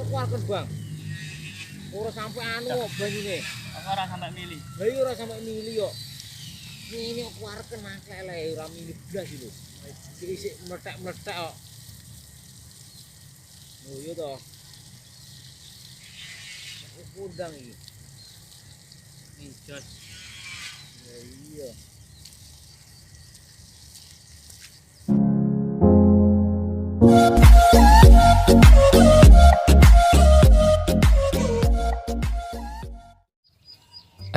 keluarkan bang. Ora sampai anu banyune. Ora sampai mili. Lah iya ora sampai mili yo. Ini keluarkan maklek ora mili blas iki lho. Isik meletek-meletek kok. Oh iya toh. Udang iki. Jos. Ya iya.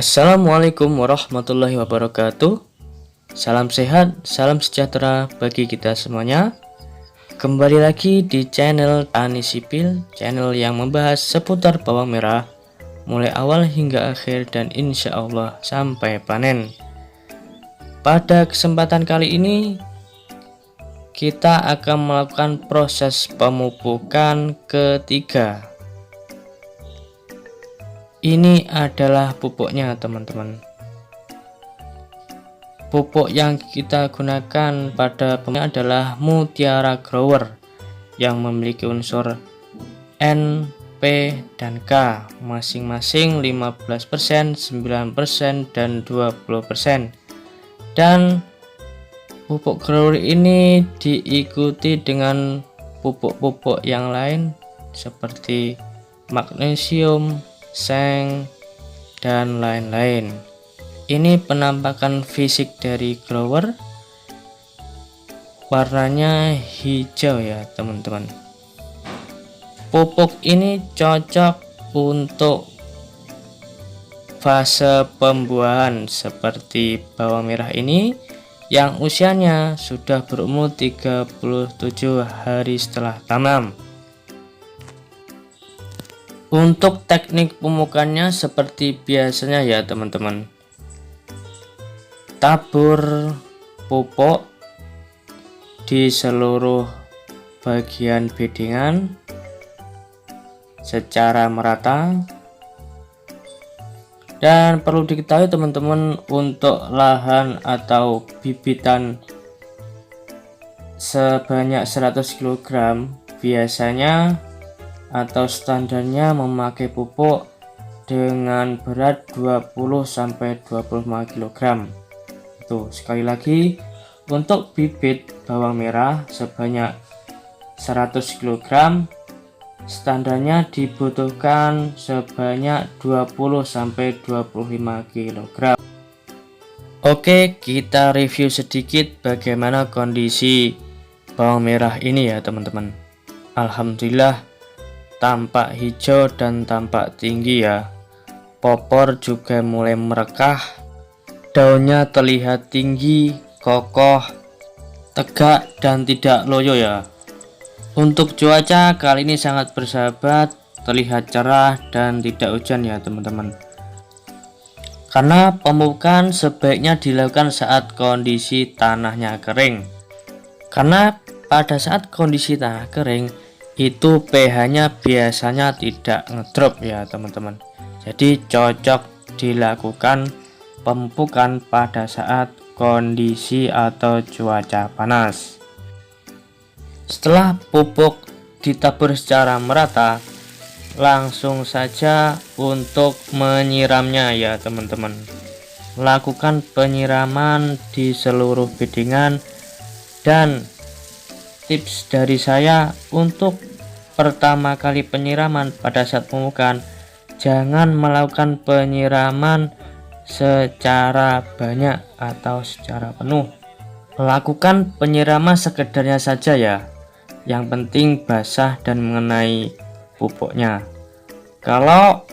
Assalamualaikum warahmatullahi wabarakatuh. Salam sehat, salam sejahtera bagi kita semuanya. Kembali lagi di channel Tani Sipil, channel yang membahas seputar bawang merah mulai awal hingga akhir dan insya Allah sampai panen. Pada kesempatan kali ini kita akan melakukan proses pemupukan ketiga. Ini adalah pupuknya teman-teman. Pupuk yang kita gunakan pada pembuatan adalah Mutiara Grower yang memiliki unsur N, P, dan K masing-masing 15%, 9%, dan 20%. Dan pupuk grower ini diikuti dengan pupuk-pupuk yang lain seperti magnesium, seng, dan lain-lain. Ini penampakan fisik dari grower. Warnanya hijau ya teman-teman. Pupuk ini cocok untuk fase pembuahan seperti bawang merah ini yang usianya sudah berumur 37 hari setelah tanam. Untuk teknik pemupukannya seperti biasanya ya teman-teman. Tabur pupuk di seluruh bagian bedengan secara merata. Dan perlu diketahui teman-teman, untuk lahan atau bibitan sebanyak 100 kg biasanya atau standarnya memakai pupuk dengan berat 20-25 kg. Itu sekali lagi, untuk bibit bawang merah sebanyak 100 kg standarnya dibutuhkan sebanyak 20-25 kg. Oke, kita review sedikit bagaimana kondisi bawang merah ini ya teman-teman. Alhamdulillah tampak hijau dan tampak tinggi ya. Popor juga mulai merekah. Daunnya terlihat tinggi, kokoh, tegak, dan tidak loyo ya. Untuk cuaca kali ini sangat bersahabat, terlihat cerah dan tidak hujan ya teman-teman. Karena pemupukan sebaiknya dilakukan saat kondisi tanahnya kering. Karena pada saat kondisi tanah kering itu pH-nya biasanya tidak ngedrop ya teman-teman. Jadi cocok dilakukan pemupukan pada saat kondisi atau cuaca panas. Setelah pupuk ditabur secara merata, langsung saja untuk menyiramnya ya teman-teman. Lakukan penyiraman di seluruh bedengan. Dan tips dari saya untuk pertama kali penyiraman pada saat pemupukan, jangan melakukan penyiraman secara banyak atau secara penuh. Lakukan penyiraman sekedarnya saja ya. Yang penting basah dan mengenai pupuknya. Kalau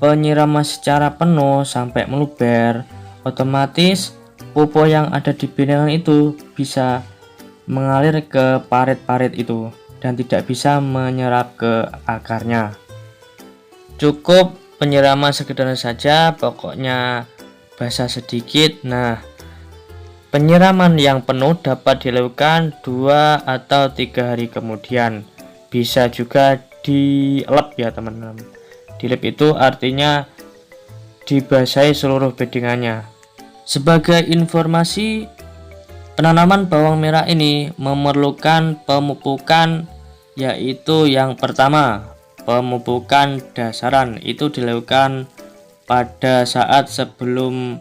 penyiraman secara penuh sampai meluber, otomatis pupuk yang ada di bedengan itu bisa mengalir ke parit-parit itu dan tidak bisa menyerap ke akarnya. Cukup penyiraman sekedar saja, pokoknya basah sedikit. Nah, penyiraman yang penuh dapat dilakukan 2 atau 3 hari kemudian. Bisa juga dilep ya teman-teman. Dilep itu artinya dibasahi seluruh bedengannya. Sebagai informasi, penanaman bawang merah ini memerlukan pemupukan, yaitu yang pertama pemupukan dasaran. Itu dilakukan pada saat sebelum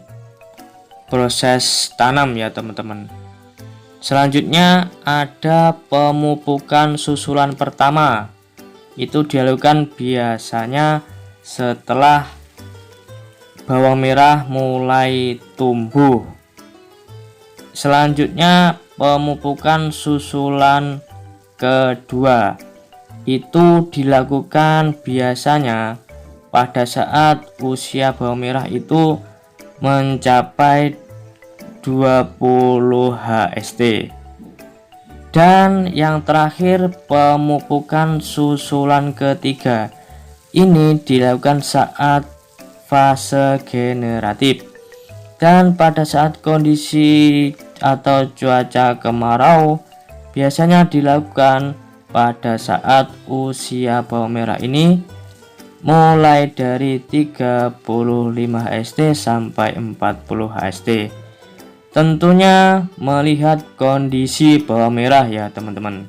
proses tanam ya teman-teman. Selanjutnya ada pemupukan susulan pertama. Itu dilakukan biasanya setelah bawang merah mulai tumbuh. Selanjutnya pemupukan susulan kedua. Itu dilakukan biasanya pada saat usia bawang merah itu mencapai 20 HST. Dan yang terakhir pemupukan susulan ketiga. Ini dilakukan saat fase generatif. Dan pada saat kondisi atau cuaca kemarau biasanya dilakukan pada saat usia bawang merah ini mulai dari 35 HST sampai 40 HST. Tentunya melihat kondisi bawang merah ya teman-teman.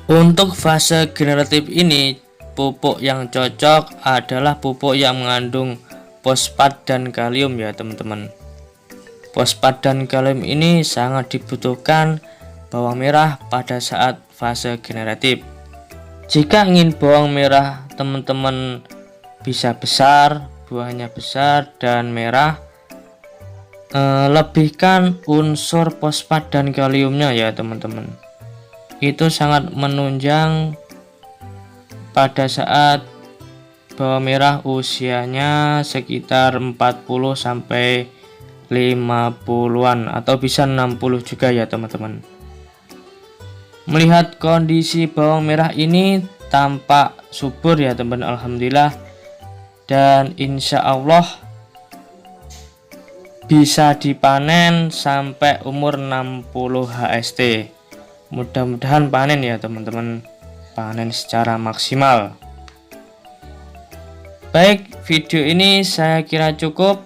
Untuk fase generatif ini, pupuk yang cocok adalah pupuk yang mengandung fosfat dan kalium ya teman-teman. Fosfat dan kalium ini sangat dibutuhkan bawang merah pada saat fase generatif. Jika ingin bawang merah teman-teman bisa besar, buahnya besar dan merah, lebihkan unsur fosfat dan kaliumnya ya teman-teman. Itu sangat menunjang pada saat bawang merah usianya sekitar 40 sampai 50-an atau bisa 60 juga ya teman-teman. Melihat kondisi bawang merah ini tampak subur ya teman-teman, alhamdulillah, dan insya Allah bisa dipanen sampai umur 60 HST. Mudah-mudahan panen ya teman-teman, panen secara maksimal. Baik, video ini saya kira cukup.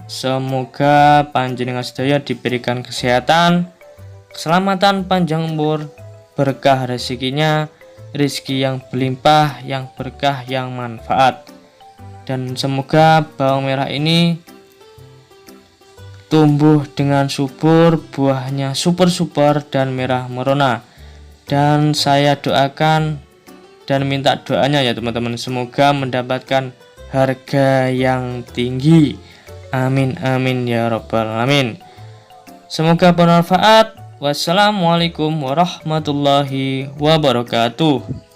Semoga panjenengan sedaya diberikan kesehatan, keselamatan, panjang umur, berkah rezekinya, rezeki yang berlimpah, yang berkah, yang manfaat. Dan semoga bawang merah ini tumbuh dengan subur, buahnya super dan merah merona. Dan saya doakan dan minta doanya ya teman-teman, semoga mendapatkan harga yang tinggi. Amin amin ya rabbal alamin. Semoga bermanfaat. Wassalamualaikum warahmatullahi wabarakatuh.